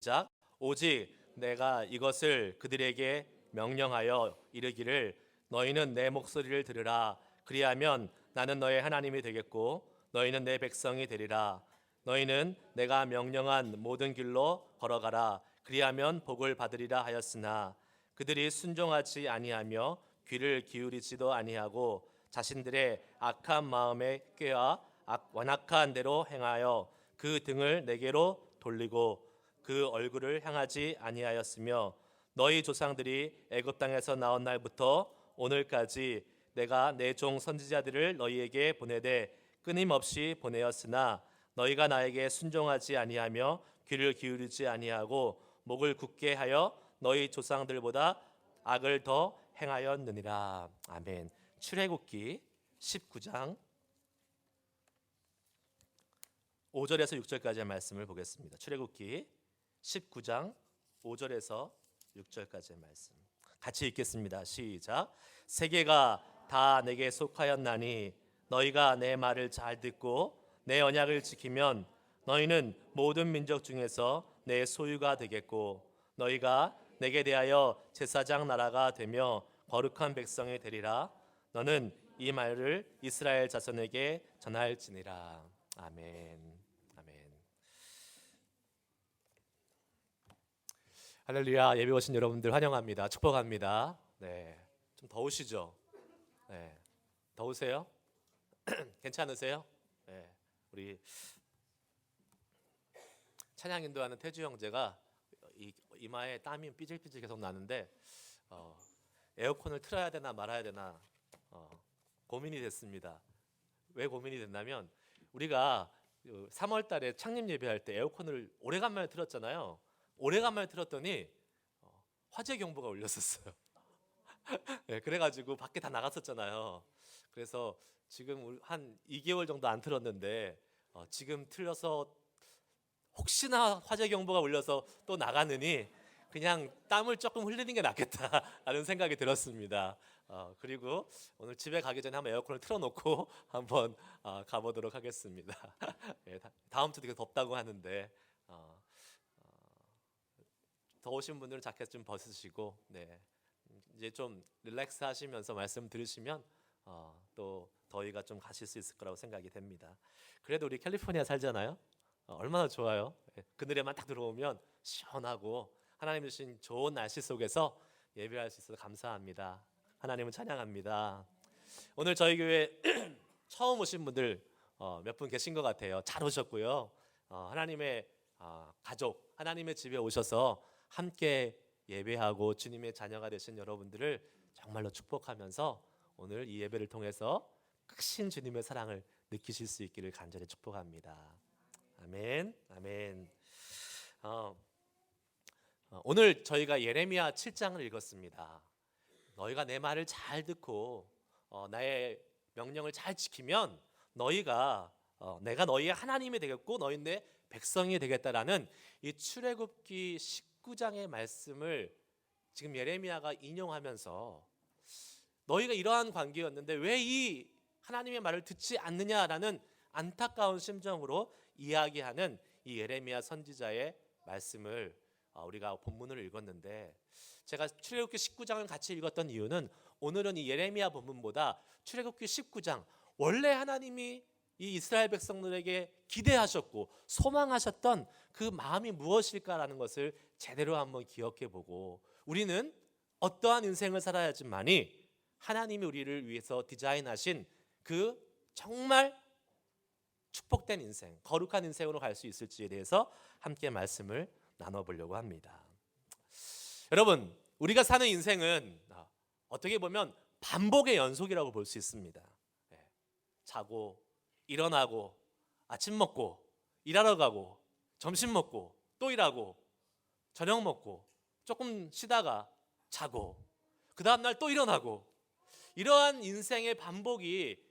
시작. 오직 내가 이것을 그들에게 명령하여 이르기를 너희는 내 목소리를 들으라. 그리하면 나는 너의 하나님이 되겠고 너희는 내 백성이 되리라. 너희는 내가 명령한 모든 길로 걸어가라. 그리하면 복을 받으리라 하였으나 그들이 순종하지 아니하며 귀를 기울이지도 아니하고 자신들의 악한 마음에 꾀하 완악한 대로 행하여 그 등을 내게로 돌리고 그 얼굴을 향하지 아니하였으며 너희 조상들이 애굽 땅에서 나온 날부터 오늘까지 내가 내 종 선지자들을 너희에게 보내되 끊임없이 보내었으나 너희가 나에게 순종하지 아니하며 귀를 기울이지 아니하고 목을 굳게 하여 너희 조상들보다 악을 더 행하였느니라. 아멘. 출애굽기 19장 5절에서 6절까지의 말씀을 보겠습니다. 출애굽기 19장 5절에서 6절까지의 말씀 같이 읽겠습니다. 시작. 세계가 다 내게 속하였나니 너희가 내 말을 잘 듣고 내 언약을 지키면 너희는 모든 민족 중에서 내 소유가 되겠고 너희가 내게 대하여 제사장 나라가 되며 거룩한 백성이 되리라. 너는 이 말을 이스라엘 자손에게 전할지니라. 아멘. 아멘. 할렐루야. 예배 오신 여러분들 환영합니다. 축복합니다. 네, 좀 더우시죠? 네, 더우세요? 괜찮으세요? 네, 우리 찬양 인도하는 태주 형제가 이마에 땀이 삐질삐질 계속 나는데 에어컨을 틀어야 되나 말아야 되나 고민이 됐습니다. 왜 고민이 됐냐면 우리가 3월 달에 창립 예배할 때 에어컨을 오래간만에 틀었잖아요. 오래간만에 틀었더니 화재 경보가 울렸었어요. 네, 그래가지고 밖에 다 나갔었잖아요. 그래서 지금 한 2개월 정도 안 틀었는데 지금 틀려서 혹시나 화재 경보가 울려서 또 나가느니 그냥 땀을 조금 흘리는 게 낫겠다라는 생각이 들었습니다. 그리고 오늘 집에 가기 전에 한번 에어컨을 틀어놓고 한번 가보도록 하겠습니다. 네, 다음 주도 되게 덥다고 하는데 더우신 분들은 자켓 좀 벗으시고 네, 이제 좀 릴렉스 하시면서 말씀 들으시면 또 더위가 좀 가실 수 있을 거라고 생각이 됩니다. 그래도 우리 캘리포니아 살잖아요. 얼마나 좋아요. 그늘에만 딱 들어오면 시원하고 하나님 주신 좋은 날씨 속에서 예배할 수 있어서 감사합니다. 하나님을 찬양합니다. 오늘 저희 교회 처음 오신 분들 몇 분 계신 것 같아요. 잘 오셨고요. 하나님의 가족, 하나님의 집에 오셔서 함께 예배하고 주님의 자녀가 되신 여러분들을 정말로 축복하면서 오늘 이 예배를 통해서 크신 주님의 사랑을 느끼실 수 있기를 간절히 축복합니다. 아멘, 아멘. 오늘 저희가 예레미야 7장을 읽었습니다. 너희가 내 말을 잘 듣고 나의 명령을 잘 지키면 너희가 내가 너희의 하나님이 되겠고 너희 내 백성이 되겠다라는 이 출애굽기 19장의 말씀을 지금 예레미야가 인용하면서 너희가 이러한 관계였는데 왜 이 하나님의 말을 듣지 않느냐라는 안타까운 심정으로 이야기하는 이 예레미야 선지자의 말씀을 우리가 본문을 읽었는데 제가 출애굽기 19장을 같이 읽었던 이유는 오늘은 이 예레미야 본문보다 출애굽기 19장 원래 하나님이 이 이스라엘 백성들에게 기대하셨고 소망하셨던 그 마음이 무엇일까라는 것을 제대로 한번 기억해 보고 우리는 어떠한 인생을 살아야지만이 하나님이 우리를 위해서 디자인하신 그 정말 축복된 인생, 거룩한 인생으로 갈 수 있을지에 대해서 함께 말씀을 나눠보려고 합니다. 여러분, 우리가 사는 인생은 어떻게 보면 반복의 연속이라고 볼 수 있습니다. 자고 일어나고 아침 먹고 일하러 가고 점심 먹고 또 일하고 저녁 먹고 조금 쉬다가 자고 그 다음날 또 일어나고 이러한 인생의 반복이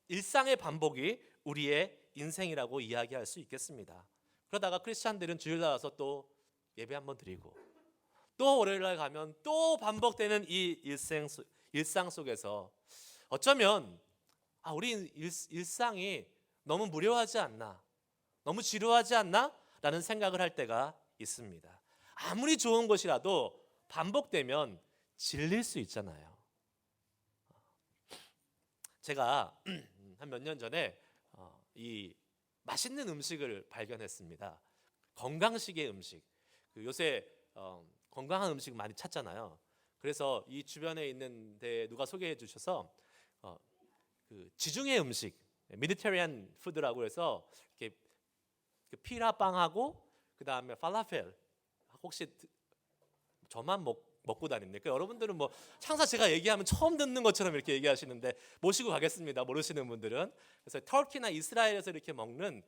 일상의 반복이 우리의 인생이라고 이야기할 수 있겠습니다. 그러다가 크리스찬들은 주일 나와서 또 예배 한번 드리고 또 월요일날 가면 또 반복되는 이 일상 속에서 어쩌면 우리 일상이 너무 무료하지 않나, 너무 지루하지 않나 라는 생각을 할 때가 있습니다. 아무리 좋은 것이라도 반복되면 질릴 수 있잖아요. 제가 한 몇 년 전에 이 맛있는 음식을 발견했습니다. 건강식의 음식. 요새 건강한 음식 많이 찾잖아요. 그래서 이 주변에 있는데 누가 소개해 주셔서 그 지중해 음식, 미디테리안 푸드라고 해서 이렇게 피라 빵하고 그 다음에 팔라펠. 혹시 저만 먹고 다닙니까? 여러분들은 뭐 항상 제가 얘기하면 처음 듣는 것처럼 이렇게 얘기하시는데 모시고 가겠습니다. 모르시는 분들은. 그래서 터키나 이스라엘에서 이렇게 먹는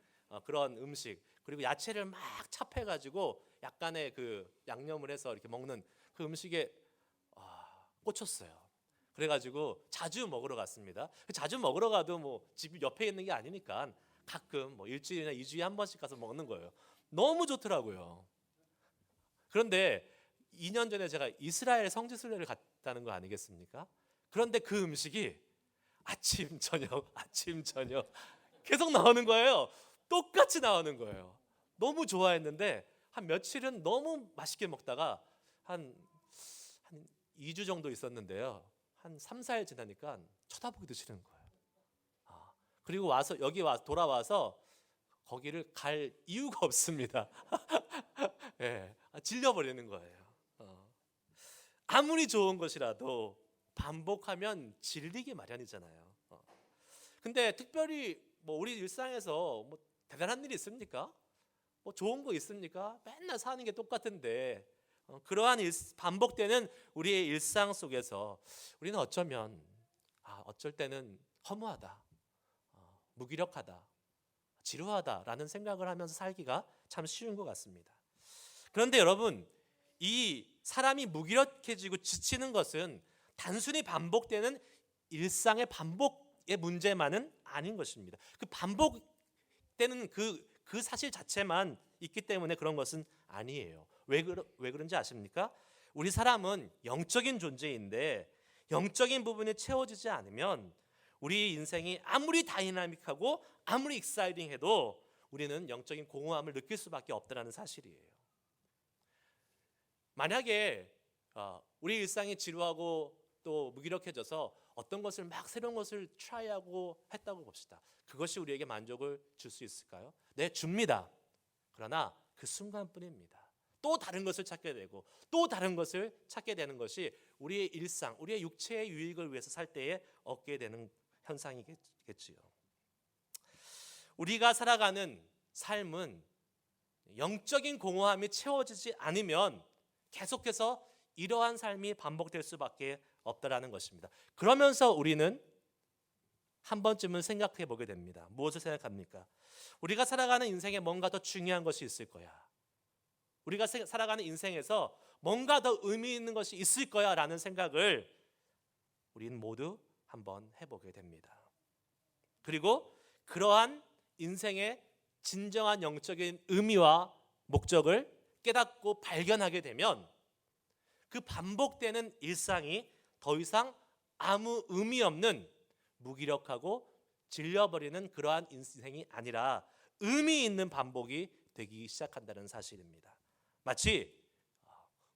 그런 음식, 그리고 야채를 막 찹해가지고 약간의 그 양념을 해서 이렇게 먹는 그 음식에 꽂혔어요. 그래가지고 자주 먹으러 갔습니다. 자주 먹으러 가도 뭐 집 옆에 있는 게 아니니까 가끔 뭐 일주일이나 2주에 한 번씩 가서 먹는 거예요. 너무 좋더라고요. 그런데 2년 전에 제가 이스라엘 성지 순례를 갔다는 거 아니겠습니까? 그런데 그 음식이 아침 저녁 계속 나오는 거예요. 똑같이 나오는 거예요. 너무 좋아했는데 한 며칠은 너무 맛있게 먹다가 한 2주 정도 있었는데요. 한 3, 4일 지나니까 쳐다보기도 싫은 거예요. 그리고 여기 돌아와서 거기를 갈 이유가 없습니다. 예, 질려버리는 거예요. 아무리 좋은 것이라도 반복하면 질리기 마련이잖아요. 근데 특별히 뭐 우리 일상에서 뭐 대단한 일이 있습니까? 뭐 좋은 거 있습니까? 맨날 사는 게 똑같은데 그러한 반복되는 우리의 일상 속에서 우리는 어쩔 때는 허무하다, 무기력하다, 지루하다라는 생각을 하면서 살기가 참 쉬운 것 같습니다. 그런데 여러분, 이 사람이 무기력해지고 지치는 것은 단순히 반복되는 일상의 반복의 문제만은 아닌 것입니다. 그 반복되는 그 사실 자체만 있기 때문에 그런 것은 아니에요. 왜 그런지 아십니까? 우리 사람은 영적인 존재인데 영적인 부분이 채워지지 않으면 우리 인생이 아무리 다이나믹하고 아무리 익사이팅해도 우리는 영적인 공허함을 느낄 수밖에 없다는 사실이에요. 만약에 우리 일상이 지루하고 또 무기력해져서 어떤 것을 막 새로운 것을 트라이하고 했다고 봅시다. 그것이 우리에게 만족을 줄 수 있을까요? 네, 줍니다. 그러나 그 순간뿐입니다. 또 다른 것을 찾게 되고 또 다른 것을 찾게 되는 것이 우리의 일상, 우리의 육체의 유익을 위해서 살 때에 얻게 되는 현상이겠지요. 우리가 살아가는 삶은 영적인 공허함이 채워지지 않으면 계속해서 이러한 삶이 반복될 수밖에 없다라는 것입니다. 그러면서 우리는 한 번쯤은 생각해 보게 됩니다. 무엇을 생각합니까? 우리가 살아가는 인생에 뭔가 더 중요한 것이 있을 거야. 우리가 살아가는 인생에서 뭔가 더 의미 있는 것이 있을 거야 라는 생각을 우리는 모두 한번 해보게 됩니다. 그리고 그러한 인생의 진정한 영적인 의미와 목적을 깨닫고 발견하게 되면 그 반복되는 일상이 더 이상 아무 의미 없는 무기력하고 질려버리는 그러한 인생이 아니라 의미 있는 반복이 되기 시작한다는 사실입니다. 마치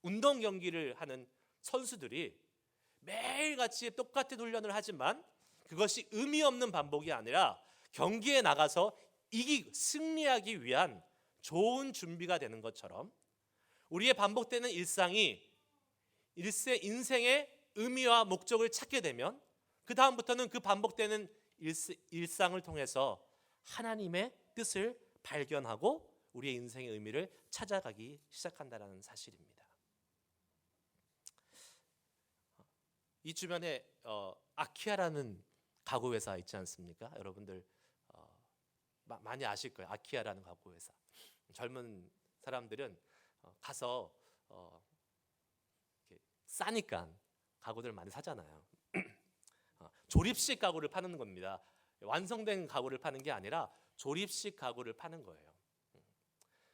운동 경기를 하는 선수들이 매일같이 똑같은 훈련을 하지만 그것이 의미 없는 반복이 아니라 경기에 나가서 승리하기 위한 좋은 준비가 되는 것처럼 우리의 반복되는 일상이 인생의 의미와 목적을 찾게 되면 그 다음부터는 그 반복되는 일상을 통해서 하나님의 뜻을 발견하고 우리의 인생의 의미를 찾아가기 시작한다는 사실입니다. 이 주변에 아키아라는 가구 회사 있지 않습니까? 여러분들 많이 아실 거예요. 아키아라는 가구 회사. 젊은 사람들은 가서 싸니까 가구들 많이 사잖아요. 조립식 가구를 파는 겁니다. 완성된 가구를 파는 게 아니라 조립식 가구를 파는 거예요.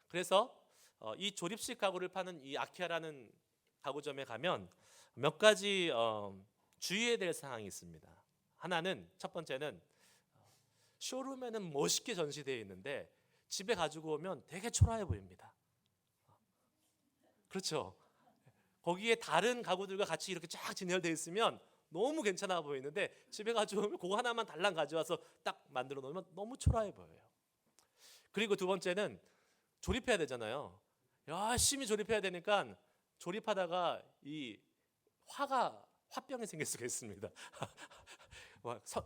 그래서 이 조립식 가구를 파는 이 아키아라는 가구점에 가면 몇 가지 주의해야 될 사항이 있습니다. 하나는, 첫 번째는 쇼룸에는 멋있게 전시되어 있는데 집에 가지고 오면 되게 초라해 보입니다. 그렇죠. 거기에 다른 가구들과 같이 이렇게 쫙 진열되어 있으면 너무 괜찮아 보이는데 집에 가져오면 그거 하나만 달랑 가져와서 딱 만들어 놓으면 너무 초라해 보여요. 그리고 두 번째는 조립해야 되잖아요. 열심히 조립해야 되니까 조립하다가 이 화병이 생길 수가 있습니다.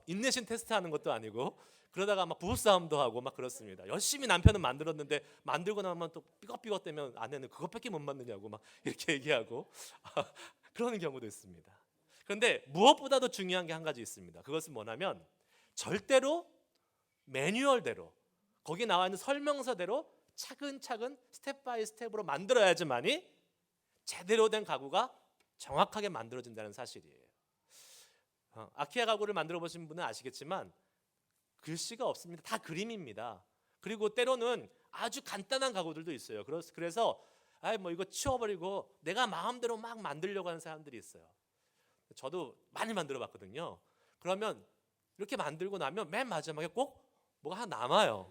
인내심 테스트하는 것도 아니고 그러다가 막 부부싸움도 하고 막 그렇습니다. 열심히 남편은 만들었는데 만들고 나면 또 삐걱삐걱대면 아내는 그것밖에 못 만드냐고 막 이렇게 얘기하고 그러는 경우도 있습니다. 그런데 무엇보다도 중요한 게 한 가지 있습니다. 그것은 뭐냐면 절대로 매뉴얼대로 거기 나와 있는 설명서대로 차근차근 스텝 바이 스텝으로 만들어야지만이 제대로 된 가구가 정확하게 만들어진다는 사실이에요. 아키아 가구를 만들어 보신 분은 아시겠지만 글씨가 없습니다. 다 그림입니다. 그리고 때로는 아주 간단한 가구들도 있어요. 그래서 뭐 이거 치워버리고 내가 마음대로 막 만들려고 하는 사람들이 있어요. 저도 많이 만들어 봤거든요. 그러면 이렇게 만들고 나면 맨 마지막에 꼭 뭐가 하나 남아요.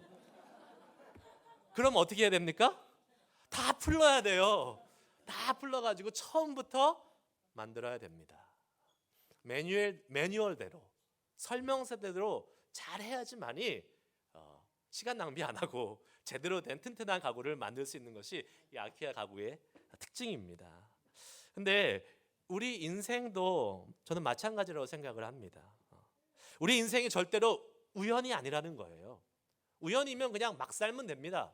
그럼 어떻게 해야 됩니까? 다 풀러야 돼요. 다 풀러가지고 처음부터 만들어야 됩니다. 매뉴얼대로 설명서대로 잘 해야지만이 시간 낭비 안 하고 제대로 된 튼튼한 가구를 만들 수 있는 것이 이 아키아 가구의 특징입니다. 근데 우리 인생도 저는 마찬가지라고 생각을 합니다. 우리 인생이 절대로 우연이 아니라는 거예요. 우연이면 그냥 막 살면 됩니다.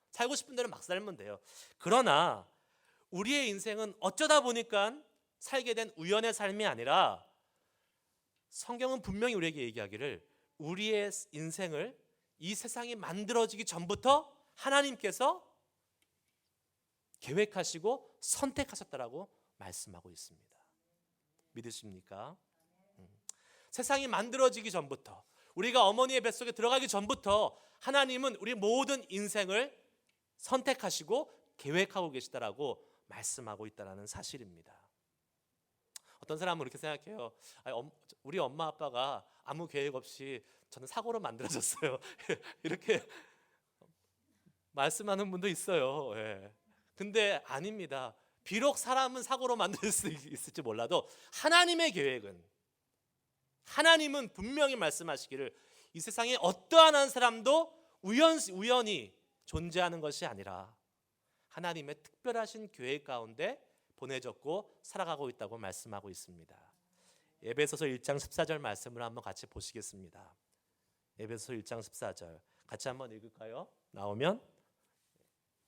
살고 싶은 대로 막 살면 돼요. 그러나 우리의 인생은 어쩌다 보니까 살게 된 우연의 삶이 아니라 성경은 분명히 우리에게 얘기하기를 우리의 인생을 이 세상이 만들어지기 전부터 하나님께서 계획하시고 선택하셨다라고 말씀하고 있습니다. 믿으십니까? 세상이 만들어지기 전부터 우리가 어머니의 뱃속에 들어가기 전부터 하나님은 우리 모든 인생을 선택하시고 계획하고 계시다라고 말씀하고 있다는 사실입니다. 어떤 사람은 이렇게 생각해요. 우리 엄마 아빠가 아무 계획 없이 저는 사고로 만들어졌어요. 이렇게 말씀하는 분도 있어요. 근데 아닙니다. 비록 사람은 사고로 만들 수 있을지 몰라도 하나님은 분명히 말씀하시기를 이 세상에 어떠한 한 사람도 우연히 존재하는 것이 아니라 하나님의 특별하신 계획 가운데 보내졌고 살아가고 있다고 말씀하고 있습니다. 에베소서 1장 14절 말씀을 한번 같이 보시겠습니다. 에베소서 1장 14절 같이 한번 읽을까요? 나오면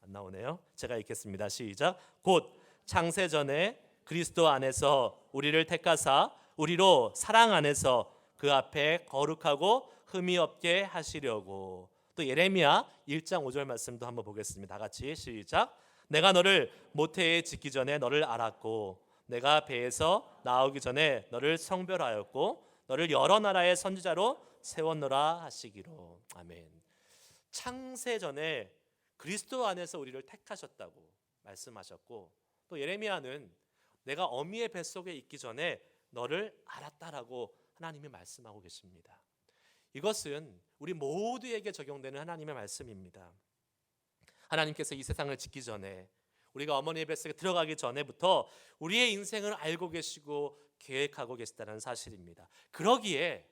안 나오네요. 제가 읽겠습니다. 시작. 곧 창세전에 그리스도 안에서 우리를 택하사 우리로 사랑 안에서 그 앞에 거룩하고 흠이 없게 하시려고. 또 예레미야 1장 5절 말씀도 한번 보겠습니다. 다 같이 시작. 내가 너를 모태에 짓기 전에 너를 알았고 내가 배에서 나오기 전에 너를 성별하였고 너를 여러 나라의 선지자로 세웠노라 하시기로. 아멘. 창세 전에 그리스도 안에서 우리를 택하셨다고 말씀하셨고 또 예레미야는 내가 어미의 뱃속에 있기 전에 너를 알았다라고 하나님이 말씀하고 계십니다. 이것은 우리 모두에게 적용되는 하나님의 말씀입니다. 하나님께서 이 세상을 짓기 전에 우리가 어머니의 뱃속에 들어가기 전에부터 우리의 인생을 알고 계시고 계획하고 계시다는 사실입니다. 그러기에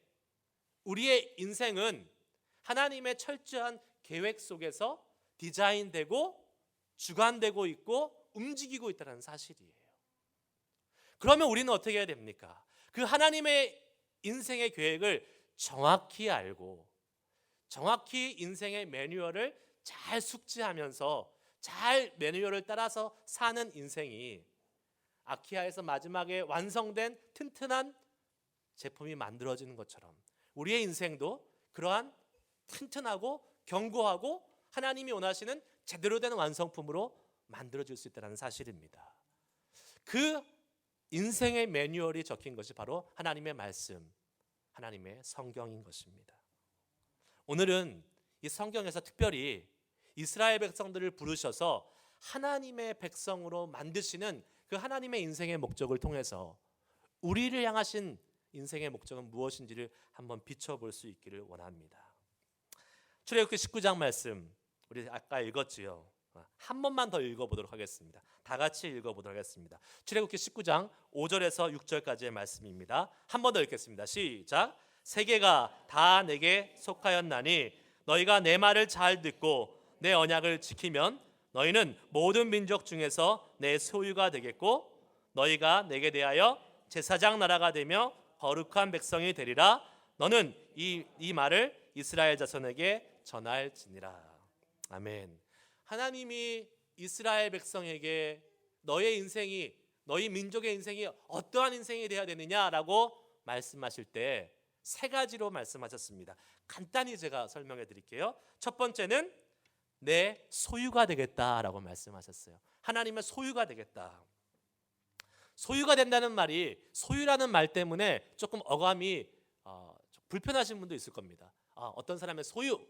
우리의 인생은 하나님의 철저한 계획 속에서 디자인되고 주관되고 있고 움직이고 있다는 사실이에요. 그러면 우리는 어떻게 해야 됩니까? 그 하나님의 인생의 계획을 정확히 알고 정확히 인생의 매뉴얼을 잘 숙지하면서 잘 매뉴얼을 따라서 사는 인생이 아키아에서 마지막에 완성된 튼튼한 제품이 만들어지는 것처럼 우리의 인생도 그러한 튼튼하고 견고하고 하나님이 원하시는 제대로 된 완성품으로 만들어질 수 있다는 사실입니다. 그 인생의 매뉴얼이 적힌 것이 바로 하나님의 말씀, 하나님의 성경인 것입니다. 오늘은 이 성경에서 특별히 이스라엘 백성들을 부르셔서 하나님의 백성으로 만드시는 그 하나님의 인생의 목적을 통해서 우리를 향하신 인생의 목적은 무엇인지를 한번 비춰볼 수 있기를 원합니다. 출애굽기 19장 말씀 우리 아까 읽었지요. 한 번만 더 읽어보도록 하겠습니다. 다 같이 읽어보도록 하겠습니다. 출애굽기 19장 5절에서 6절까지의 말씀입니다. 한 번 더 읽겠습니다. 시작. 세계가 다 내게 속하였나니 너희가 내 말을 잘 듣고 내 언약을 지키면 너희는 모든 민족 중에서 내 소유가 되겠고 너희가 내게 대하여 제사장 나라가 되며 거룩한 백성이 되리라. 너는 이 말을 이스라엘 자손에게 전할지니라. 아멘. 하나님이 이스라엘 백성에게 너희 민족의 인생이 어떠한 인생이 되어야 되느냐라고 말씀하실 때 세 가지로 말씀하셨습니다. 간단히 제가 설명해 드릴게요. 첫 번째는 내 소유가 되겠다라고 말씀하셨어요. 하나님의 소유가 되겠다. 소유가 된다는 말이, 소유라는 말 때문에 조금 어감이 불편하신 분도 있을 겁니다. 어떤 사람의 소유,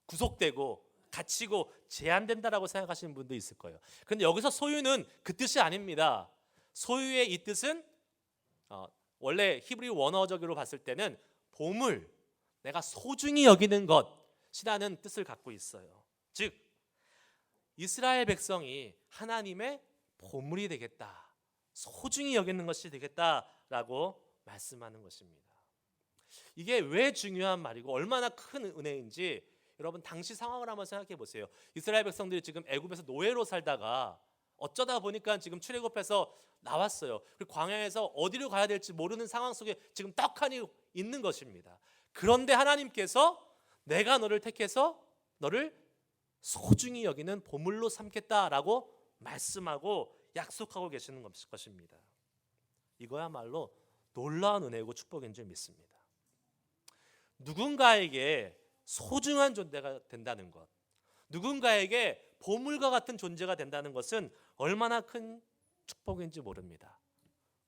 구속되고 갇히고 제한된다라고 생각하시는 분도 있을 거예요. 그런데 여기서 소유는 그 뜻이 아닙니다. 소유의 이 뜻은 원래 히브리 원어적으로 봤을 때는 보물, 내가 소중히 여기는 것이라는 뜻을 갖고 있어요. 즉 이스라엘 백성이 하나님의 보물이 되겠다, 소중히 여기는 것이 되겠다라고 말씀하는 것입니다. 이게 왜 중요한 말이고 얼마나 큰 은혜인지 여러분 당시 상황을 한번 생각해 보세요. 이스라엘 백성들이 지금 애굽에서 노예로 살다가 어쩌다 보니까 지금 출애굽해서 나왔어요. 그리고 광야에서 어디로 가야 될지 모르는 상황 속에 지금 떡하니 있는 것입니다. 그런데 하나님께서 내가 너를 택해서 너를 소중히 여기는 보물로 삼겠다라고 말씀하고 약속하고 계시는 것입니다. 이거야말로 놀라운 은혜고 축복인 줄 믿습니다. 누군가에게 소중한 존재가 된다는 것, 누군가에게 보물과 같은 존재가 된다는 것은 얼마나 큰 축복인지 모릅니다.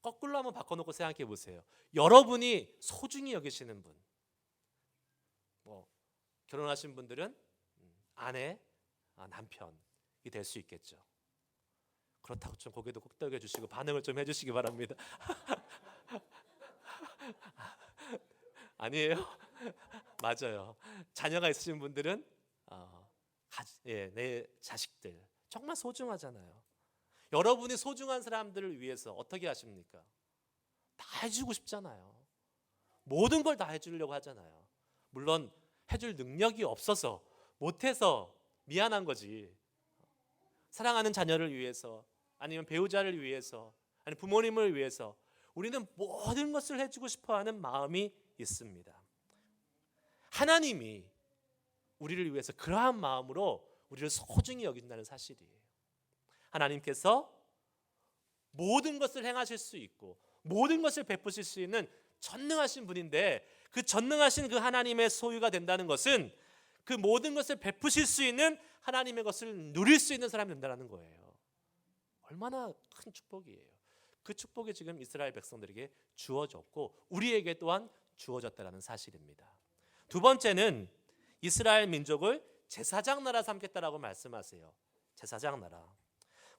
거꾸로 한번 바꿔놓고 생각해 보세요. 여러분이 소중히 여기시는 분, 결혼하신 분들은 아내, 남편이 될 수 있겠죠. 그렇다고 좀 고개도 끄덕여 주시고 반응을 좀 해주시기 바랍니다. 아니에요? 맞아요. 자녀가 있으신 분들은 내 자식들 정말 소중하잖아요. 여러분이 소중한 사람들을 위해서 어떻게 하십니까? 다 해주고 싶잖아요. 모든 걸 다 해주려고 하잖아요. 물론 해줄 능력이 없어서 못해서 미안한 거지. 사랑하는 자녀를 위해서, 아니면 배우자를 위해서, 아니면 부모님을 위해서 우리는 모든 것을 해주고 싶어하는 마음이 있습니다. 하나님이 우리를 위해서 그러한 마음으로 우리를 소중히 여긴다는 사실이에요. 하나님께서 모든 것을 행하실 수 있고 모든 것을 베푸실 수 있는 전능하신 분인데, 그 전능하신 그 하나님의 소유가 된다는 것은 그 모든 것을 베푸실 수 있는 하나님의 것을 누릴 수 있는 사람이 된다는 거예요. 얼마나 큰 축복이에요. 그 축복이 지금 이스라엘 백성들에게 주어졌고 우리에게 또한 주어졌다는 사실입니다. 두 번째는 이스라엘 민족을 제사장 나라 삼겠다라고 말씀하세요. 제사장 나라.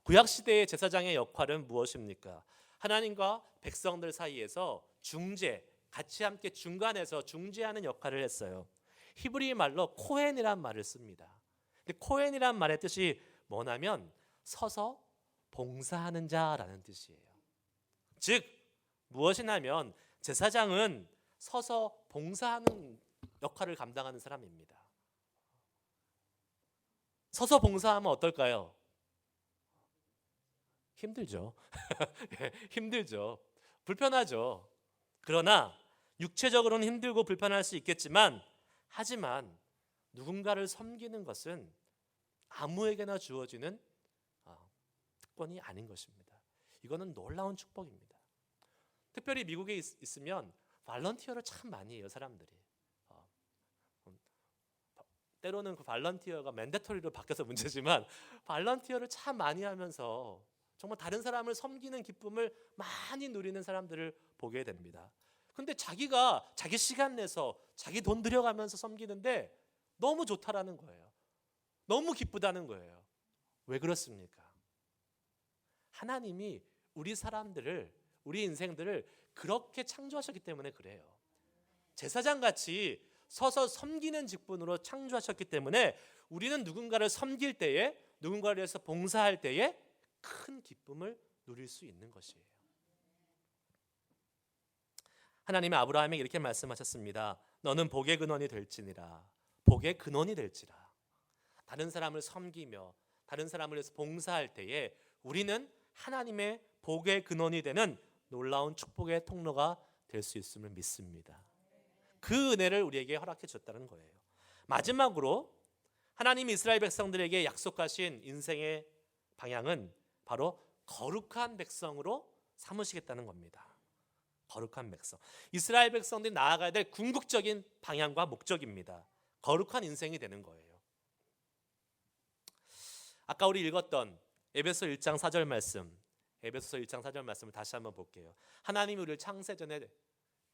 구약 시대의 제사장의 역할은 무엇입니까? 하나님과 백성들 사이에서 중재, 같이 함께 중간에서 중재하는 역할을 했어요. 히브리 말로 코헨이란 말을 씁니다. 근데 코헨이란 말의 뜻이 뭐냐면 서서 봉사하는 자라는 뜻이에요. 즉 무엇이냐면 제사장은 서서 봉사하는 역할을 감당하는 사람입니다. 서서 봉사하면 어떨까요? 힘들죠. 힘들죠. 불편하죠. 그러나 육체적으로는 힘들고 불편할 수 있겠지만, 하지만 누군가를 섬기는 것은 아무에게나 주어지는 특권이 아닌 것입니다. 이거는 놀라운 축복입니다. 특별히 미국에 있으면 발런티어를 참 많이 해요, 사람들이. 때로는 그 발런티어가 맨데터리로 바뀌어서 문제지만 발런티어를 참 많이 하면서 정말 다른 사람을 섬기는 기쁨을 많이 누리는 사람들을 보게 됩니다. 근데 자기가 자기 시간 내서 자기 돈 들여가면서 섬기는데 너무 좋다라는 거예요. 너무 기쁘다는 거예요. 왜 그렇습니까? 하나님이 우리 사람들을, 우리 인생들을 그렇게 창조하셨기 때문에 그래요. 제사장같이 서서 섬기는 직분으로 창조하셨기 때문에 우리는 누군가를 섬길 때에 누군가를 위해서 봉사할 때에 큰 기쁨을 누릴 수 있는 것이에요. 하나님이 아브라함에게 이렇게 말씀하셨습니다. 너는 복의 근원이 될지니라. 복의 근원이 될지라. 다른 사람을 섬기며 다른 사람을 위해서 봉사할 때에 우리는 하나님의 복의 근원이 되는 놀라운 축복의 통로가 될 수 있음을 믿습니다. 그 은혜를 우리에게 허락해 줬다는 거예요. 마지막으로 하나님이 이스라엘 백성들에게 약속하신 인생의 방향은 바로 거룩한 백성으로 삼으시겠다는 겁니다. 거룩한 백성. 이스라엘 백성들이 나아가야 될 궁극적인 방향과 목적입니다. 거룩한 인생이 되는 거예요. 아까 우리 읽었던 에베소 1장 4절 말씀, 에베소서 1장 4절 말씀을 다시 한번 볼게요. 하나님이 우리를 창세전에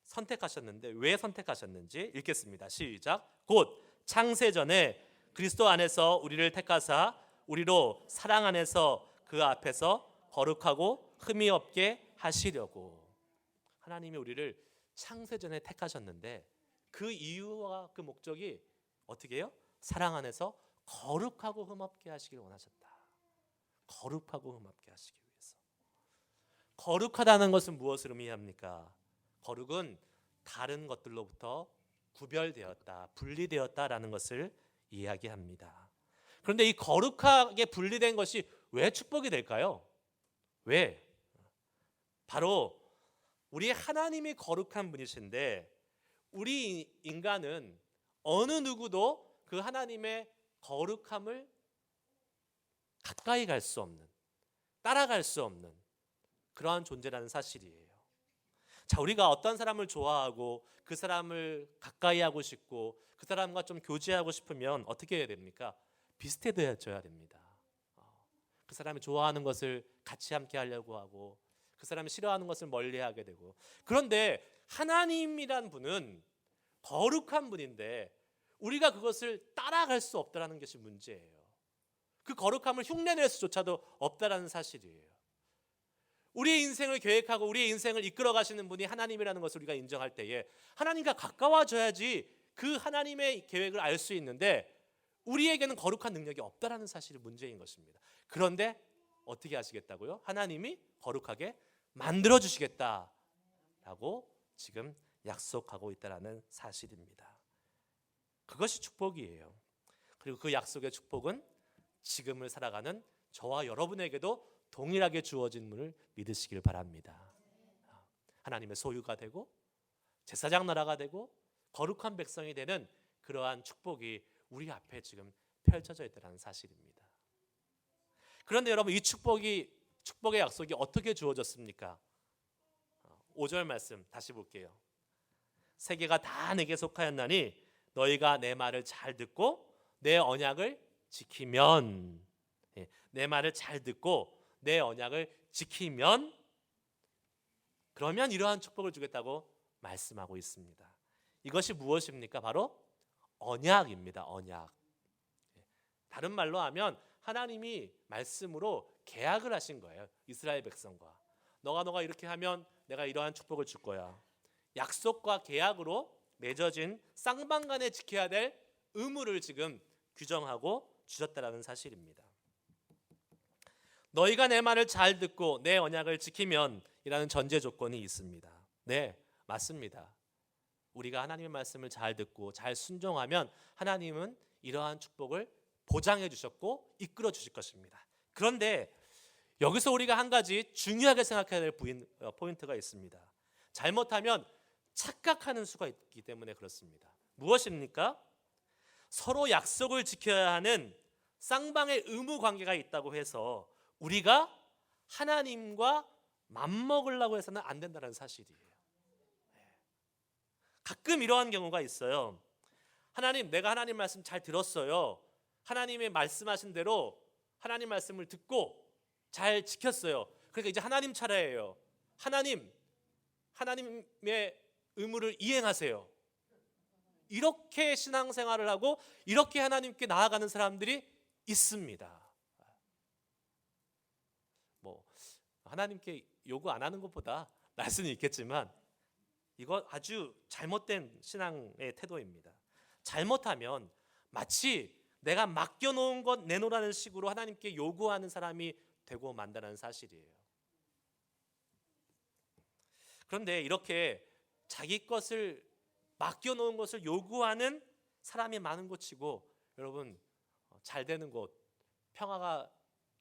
선택하셨는데 왜 선택하셨는지 읽겠습니다. 시작. 곧 창세전에 그리스도 안에서 우리를 택하사 우리로 사랑 안에서 그 앞에서 거룩하고 흠이 없게 하시려고. 하나님이 우리를 창세전에 택하셨는데 그 이유와 그 목적이 어떻게 해요? 사랑 안에서 거룩하고 흠없게 하시기를 원하셨다. 거룩하고 흠없게 하시기 위해서. 거룩하다는 것은 무엇을 의미합니까? 거룩은 다른 것들로부터 구별되었다, 분리되었다라는 것을 이야기합니다. 그런데 이 거룩하게 분리된 것이 왜 축복이 될까요? 왜? 바로 우리 하나님이 거룩한 분이신데 우리 인간은 어느 누구도 그 하나님의 거룩함을 가까이 갈 수 없는, 따라갈 수 없는 그러한 존재라는 사실이에요. 자, 우리가 어떤 사람을 좋아하고 그 사람을 가까이 하고 싶고 그 사람과 좀 교제하고 싶으면 어떻게 해야 됩니까? 비슷해져야 됩니다. 그 사람이 좋아하는 것을 같이 함께 하려고 하고 그 사람이 싫어하는 것을 멀리하게 되고. 그런데 하나님이란 분은 거룩한 분인데 우리가 그것을 따라갈 수 없다는 것이 문제예요. 그 거룩함을 흉내낼 수조차도 없다는 사실이에요. 우리의 인생을 계획하고 우리의 인생을 이끌어 가시는 분이 하나님이라는 것을 우리가 인정할 때에 하나님과 가까워져야지 그 하나님의 계획을 알 수 있는데 우리에게는 거룩한 능력이 없다는 사실이 문제인 것입니다. 그런데 어떻게 하시겠다고요? 하나님이 거룩하게 만들어 주시겠다라고 지금 약속하고 있다는 사실입니다. 그것이 축복이에요. 그리고 그 약속의 축복은 지금을 살아가는 저와 여러분에게도 동일하게 주어진 분을 믿으시길 바랍니다. 하나님의 소유가 되고 제사장 나라가 되고 거룩한 백성이 되는 그러한 축복이 우리 앞에 지금 펼쳐져 있다는 사실입니다. 그런데 여러분, 이 축복의 약속이 어떻게 주어졌습니까? 5절 말씀 다시 볼게요. 세계가 다 내게 속하였나니 너희가 내 말을 잘 듣고 내 언약을 지키면, 내 말을 잘 듣고 내 언약을 지키면, 그러면 이러한 축복을 주겠다고 말씀하고 있습니다. 이것이 무엇입니까? 바로 언약입니다. 언약. 다른 말로 하면 하나님이 말씀으로 계약을 하신 거예요. 이스라엘 백성과. 너가 이렇게 하면 내가 이러한 축복을 줄 거야. 약속과 계약으로 맺어진 쌍방간에 지켜야 될 의무를 지금 규정하고 주셨다라는 사실입니다. 너희가 내 말을 잘 듣고 내 언약을 지키면 이라는 전제 조건이 있습니다. 네, 맞습니다. 우리가 하나님의 말씀을 잘 듣고 잘 순종하면 하나님은 이러한 축복을 보장해 주셨고 이끌어 주실 것입니다. 그런데 여기서 우리가 한 가지 중요하게 생각해야 될 포인트가 있습니다. 잘못하면 착각하는 수가 있기 때문에 그렇습니다. 무엇입니까? 서로 약속을 지켜야 하는 쌍방의 의무 관계가 있다고 해서 우리가 하나님과 맞먹으려고 해서는 안 된다는 사실이에요. 가끔 이러한 경우가 있어요. 하나님, 내가 하나님 말씀 잘 들었어요. 하나님의 말씀하신 대로 하나님 말씀을 듣고 잘 지켰어요. 그러니까 이제 하나님 차례예요. 하나님의 의무를 이행하세요. 이렇게 신앙생활을 하고 이렇게 하나님께 나아가는 사람들이 있습니다. 하나님께 요구 안 하는 것보다 나을 수는 있겠지만 이거 아주 잘못된 신앙의 태도입니다. 잘못하면 마치 내가 맡겨놓은 것 내놓으라는 식으로 하나님께 요구하는 사람이 되고 만다는 사실이에요. 그런데 이렇게 자기 것을 맡겨놓은 것을 요구하는 사람이 많은 곳 치고 여러분 잘 되는 곳, 평화가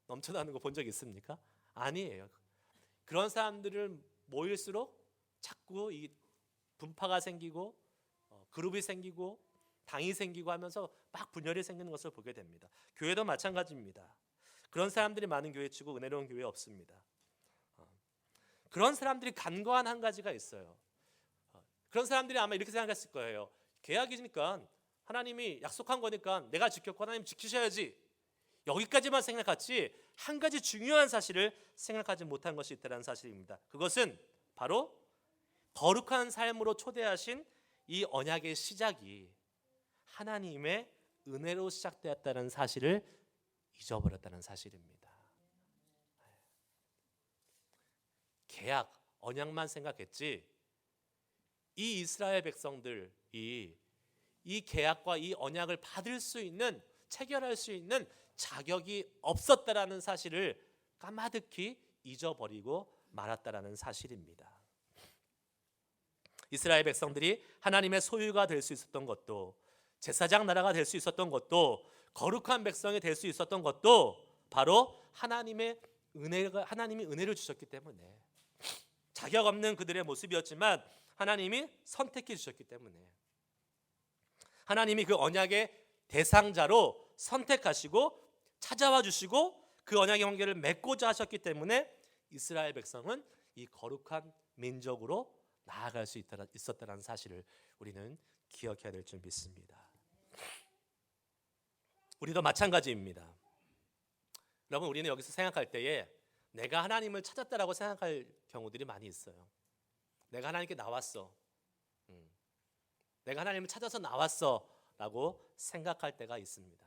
넘쳐나는 거 본 적 있습니까? 아니에요. 그런 사람들을 모일수록 자꾸 이 분파가 생기고 그룹이 생기고 당이 생기고 하면서 막 분열이 생기는 것을 보게 됩니다. 교회도 마찬가지입니다. 그런 사람들이 많은 교회 치고 은혜로운 교회 없습니다. 그런 사람들이 간과한 한 가지가 있어요. 그런 사람들이 아마 이렇게 생각했을 거예요. 계약이니까 하나님이 약속한 거니까 내가 지켰고 하나님 지키셔야지. 여기까지만 생각했지 한 가지 중요한 사실을 생각하지 못한 것이 있다는 사실입니다. 그것은 바로 거룩한 삶으로 초대하신 이 언약의 시작이 하나님의 은혜로 시작되었다는 사실을 잊어버렸다는 사실입니다. 계약, 언약만 생각했지 이 이스라엘 백성들이 이 계약과 이 언약을 받을 수 있는, 체결할 수 있는 자격이 없었다라는 사실을 까마득히 잊어버리고 말았다라는 사실입니다. 이스라엘 백성들이 하나님의 소유가 될 수 있었던 것도, 제사장 나라가 될 수 있었던 것도, 거룩한 백성이 될 수 있었던 것도 바로 하나님이 은혜를 주셨기 때문에, 자격 없는 그들의 모습이었지만 하나님이 선택해 주셨기 때문에, 하나님이 그 언약의 대상자로 선택하시고 찾아와 주시고 그 언약의 관계를 맺고자 하셨기 때문에 이스라엘 백성은 이 거룩한 민족으로 나아갈 수 있었다는 사실을 우리는 기억해야 될 줄 믿습니다. 우리도 마찬가지입니다. 여러분, 우리는 여기서 생각할 때에 내가 하나님을 찾았다라고 생각할 경우들이 많이 있어요. 내가 하나님께 나왔어. 내가 하나님을 찾아서 나왔어 라고 생각할 때가 있습니다.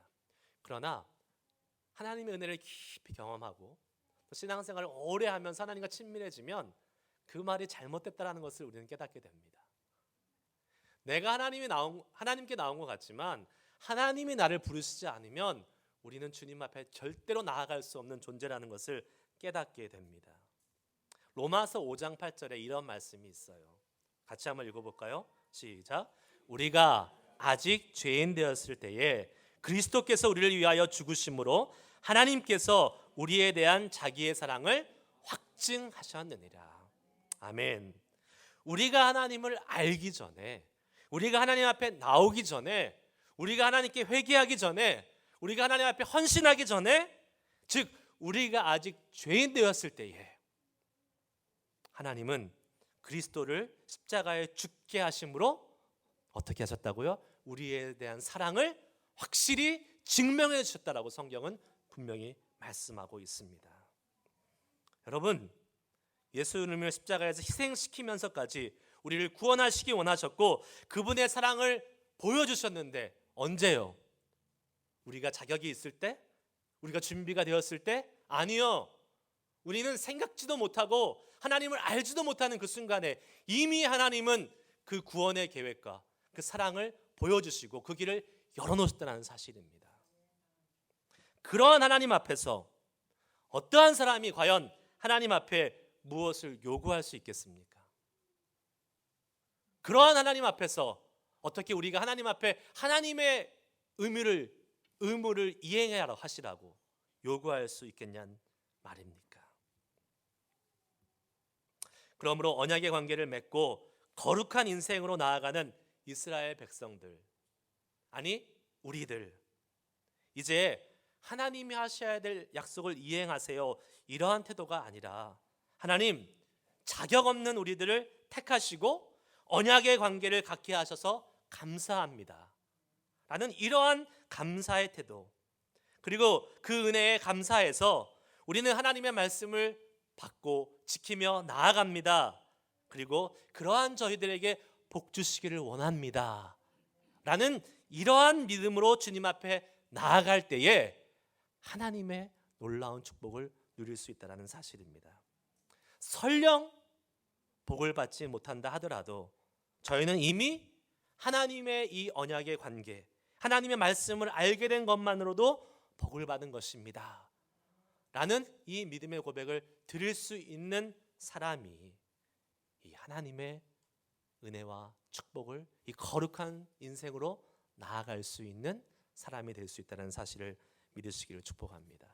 그러나 하나님의 은혜를 깊이 경험하고 신앙생활을 오래 하면서 하나님과 친밀해지면 그 말이 잘못됐다는 것을 우리는 깨닫게 됩니다. 내가 하나님께 나온 것 같지만 하나님이 나를 부르시지 않으면 우리는 주님 앞에 절대로 나아갈 수 없는 존재라는 것을 깨닫게 됩니다. 로마서 5장 8절에 이런 말씀이 있어요. 같이 한번 읽어볼까요? 시작. 우리가 아직 죄인 되었을 때에 그리스도께서 우리를 위하여 죽으심으로 하나님께서 우리에 대한 자기의 사랑을 확증하셨느니라. 아멘. 우리가 하나님을 알기 전에, 우리가 하나님 앞에 나오기 전에, 우리가 하나님께 회개하기 전에, 우리가 하나님 앞에 헌신하기 전에, 즉 우리가 아직 죄인 되었을 때에 하나님은 그리스도를 십자가에 죽게 하심으로 어떻게 하셨다고요? 우리에 대한 사랑을 확실히 증명해 주셨다라고 성경은 분명히 말씀하고 있습니다. 여러분, 예수님을 십자가에서 희생시키면서까지 우리를 구원하시기 원하셨고 그분의 사랑을 보여주셨는데 언제요? 우리가 자격이 있을 때? 우리가 준비가 되었을 때? 아니요. 우리는 생각지도 못하고 하나님을 알지도 못하는 그 순간에 이미 하나님은 그 구원의 계획과 그 사랑을 보여주시고 그 길을 열어놓으셨다는 사실입니다. 그러한 하나님 앞에서 어떠한 사람이 과연 하나님 앞에 무엇을 요구할 수 있겠습니까? 그러한 하나님 앞에서 어떻게 우리가 하나님 앞에 하나님의 의무를 이행하라 하시라고 요구할 수 있겠냐는 말입니까? 그러므로 언약의 관계를 맺고 거룩한 인생으로 나아가는 이스라엘 백성들, 아니 우리들, 이제 하나님이 하셔야 될 약속을 이행하세요, 이러한 태도가 아니라 하나님, 자격 없는 우리들을 택하시고 언약의 관계를 갖게 하셔서 감사합니다 라는 이러한 감사의 태도, 그리고 그 은혜에 감사해서 우리는 하나님의 말씀을 받고 지키며 나아갑니다. 그리고 그러한 저희들에게 복 주시기를 원합니다 라는 이러한 믿음으로 주님 앞에 나아갈 때에 하나님의 놀라운 축복을 누릴 수 있다는 사실입니다. 설령 복을 받지 못한다 하더라도 저희는 이미 하나님의 이 언약의 관계, 하나님의 말씀을 알게 된 것만으로도 복을 받은 것입니다 라는 이 믿음의 고백을 드릴 수 있는 사람이 이 하나님의 은혜와 축복을 이 거룩한 인생으로 나아갈 수 있는 사람이 될 수 있다는 사실을 믿으시기를 축복합니다.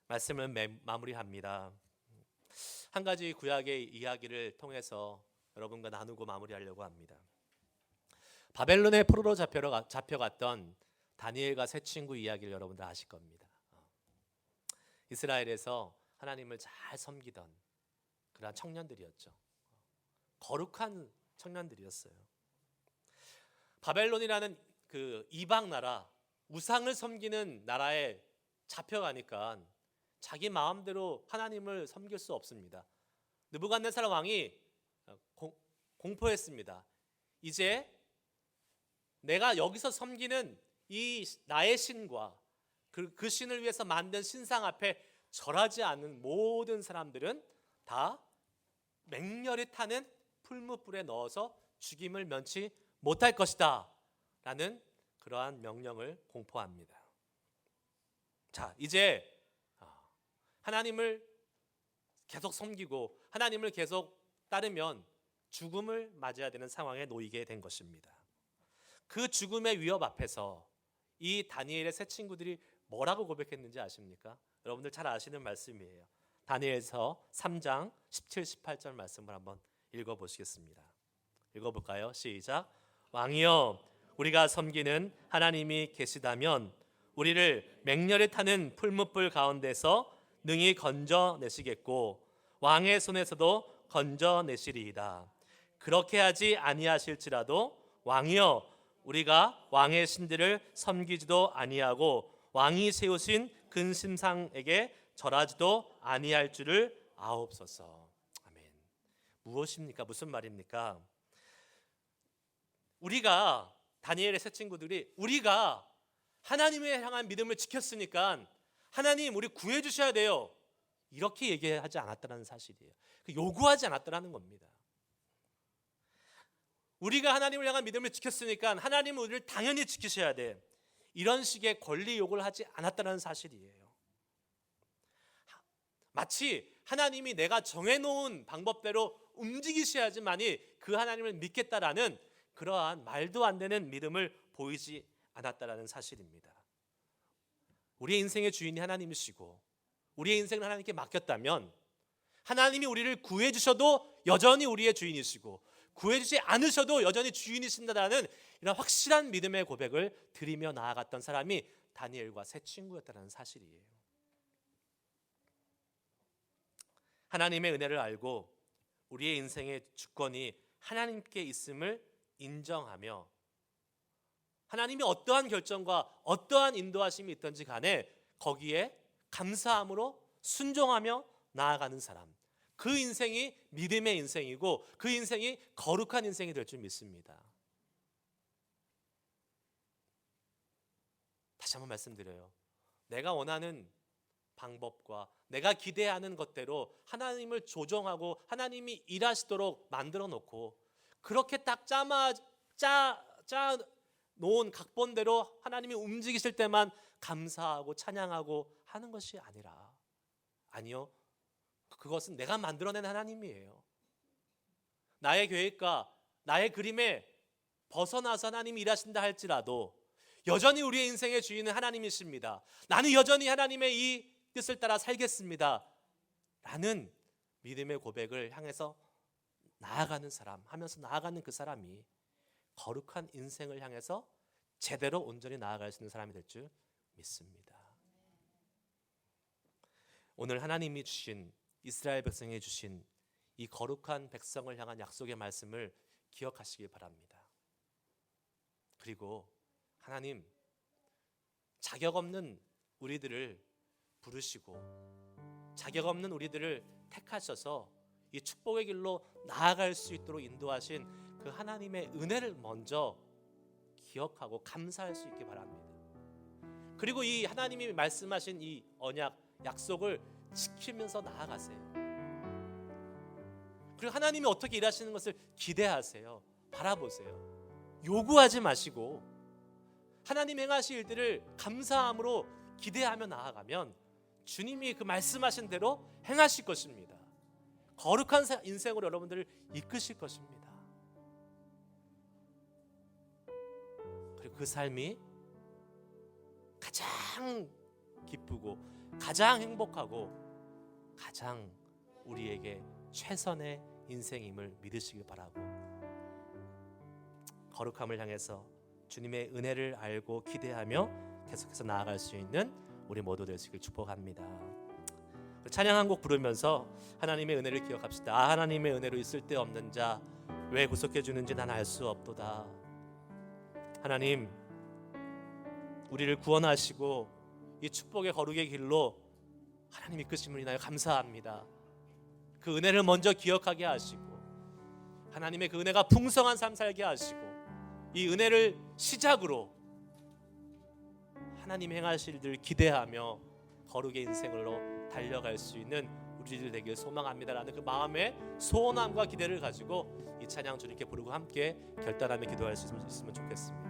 말씀을 마무리합니다. 한 가지 구약의 이야기를 통해서 여러분과 나누고 마무리하려고 합니다. 바벨론의 포로로 잡혀갔던 다니엘과 세 친구 이야기를 여러분들 아실 겁니다. 이스라엘에서 하나님을 잘 섬기던 그런 청년들이었죠. 거룩한 청년들이었어요. 바벨론이라는 그 이방 나라, 우상을 섬기는 나라에 잡혀가니까 자기 마음대로 하나님을 섬길 수 없습니다. 느부갓네살 왕이 공포했습니다. 이제 내가 여기서 섬기는 이 나의 신과 그 신을 위해서 만든 신상 앞에 절하지 않는 모든 사람들은 다 맹렬히 타는 풀무불에 넣어서 죽임을 면치 못할 것이다 라는 그러한 명령을 공포합니다. 자, 이제 하나님을 계속 섬기고 하나님을 계속 따르면 죽음을 맞이해야 되는 상황에 놓이게 된 것입니다. 그 죽음의 위협 앞에서 이 다니엘의 세 친구들이 뭐라고 고백했는지 아십니까? 여러분들 잘 아시는 말씀이에요. 다니엘서 3장 17, 18절 말씀을 한번 읽어보시겠습니다. 읽어볼까요? 시작. 왕이여, 우리가 섬기는 하나님이 계시다면 우리를 맹렬히 타는 풀무불 가운데서 능히 건져내시겠고 왕의 손에서도 건져내시리이다. 그렇게 하지 아니하실지라도 왕이여, 우리가 왕의 신들을 섬기지도 아니하고 왕이 세우신 근심상에게 절하지도 아니할 줄을 아옵소서. 아멘. 무엇입니까? 무슨 말입니까? 우리가 다니엘의 세 친구들이 우리가 하나님을 향한 믿음을 지켰으니까 하나님 우리 구해 주셔야 돼요. 이렇게 얘기하지 않았다는 사실이에요. 요구하지 않았다는 겁니다. 우리가 하나님을 향한 믿음을 지켰으니까 하나님은 우리를 당연히 지키셔야 돼. 이런 식의 권리 요구를 하지 않았다는 사실이에요. 마치 하나님이 내가 정해놓은 방법대로 움직이셔야지만이 그 하나님을 믿겠다라는 그러한 말도 안 되는 믿음을 보이지 않았다라는 사실입니다. 우리의 인생의 주인이 하나님이시고 우리의 인생을 하나님께 맡겼다면 하나님이 우리를 구해 주셔도 여전히 우리의 주인이시고 구해 주지 않으셔도 여전히 주인이신다라는 이런 확실한 믿음의 고백을 드리며 나아갔던 사람이 다니엘과 세 친구였다는 사실이에요. 하나님의 은혜를 알고 우리의 인생의 주권이 하나님께 있음을 인정하며 하나님이 어떠한 결정과 어떠한 인도하심이 있든지 간에 거기에 감사함으로 순종하며 나아가는 사람, 그 인생이 믿음의 인생이고 그 인생이 거룩한 인생이 될 줄 믿습니다. 다시 한번 말씀드려요. 내가 원하는 방법과 내가 기대하는 것대로 하나님을 조정하고 하나님이 일하시도록 만들어 놓고 그렇게 딱 짜 놓은 각본대로 하나님이 움직이실 때만 감사하고 찬양하고 하는 것이 아니라, 아니요, 그것은 내가 만들어낸 하나님이에요. 나의 계획과 나의 그림에 벗어나서 하나님이 일하신다 할지라도 여전히 우리의 인생의 주인은 하나님이십니다. 나는 여전히 하나님의 이 뜻을 따라 살겠습니다 라는 믿음의 고백을 향해서 나아가는 사람, 하면서 나아가는 그 사람이 거룩한 인생을 향해서 제대로 온전히 나아갈 수 있는 사람이 될 줄 믿습니다. 오늘 하나님이 주신, 이스라엘 백성에 주신 이 거룩한 백성을 향한 약속의 말씀을 기억하시길 바랍니다. 그리고 하나님, 자격 없는 우리들을 부르시고 자격 없는 우리들을 택하셔서 이 축복의 길로 나아갈 수 있도록 인도하신 그 하나님의 은혜를 먼저 기억하고 감사할 수 있기 바랍니다. 그리고 이 하나님이 말씀하신 이 언약, 약속을 지키면서 나아가세요. 그리고 하나님이 어떻게 일하시는 것을 기대하세요. 바라보세요. 요구하지 마시고 하나님 행하실 일들을 감사함으로 기대하며 나아가면 주님이 그 말씀하신 대로 행하실 것입니다. 거룩한 인생으로 여러분들을 이끄실 것입니다. 그리고 그 삶이 가장 기쁘고 가장 행복하고 가장 우리에게 최선의 인생임을 믿으시길 바라고, 거룩함을 향해서 주님의 은혜를 알고 기대하며 계속해서 나아갈 수 있는 우리 모두 되시길 축복합니다. 찬양 한 곡 부르면서 하나님의 은혜를 기억합시다. 아, 하나님의 은혜로 있을 데 없는 자 왜 구속해 주는지 난 알 수 없도다. 하나님, 우리를 구원하시고 이 축복의 거룩의 길로 하나님 이끄심을 인하여 감사합니다. 그 은혜를 먼저 기억하게 하시고 하나님의 그 은혜가 풍성한 삶 살게 하시고 이 은혜를 시작으로 하나님 행하실 일을 기대하며 거룩의 인생으로 달려갈 수 있는 우리들 되길 소망합니다라는 그 마음의 소원함과 기대를 가지고 이 찬양 주님께 부르고 함께 결단하며 기도할 수 있으면 좋겠습니다.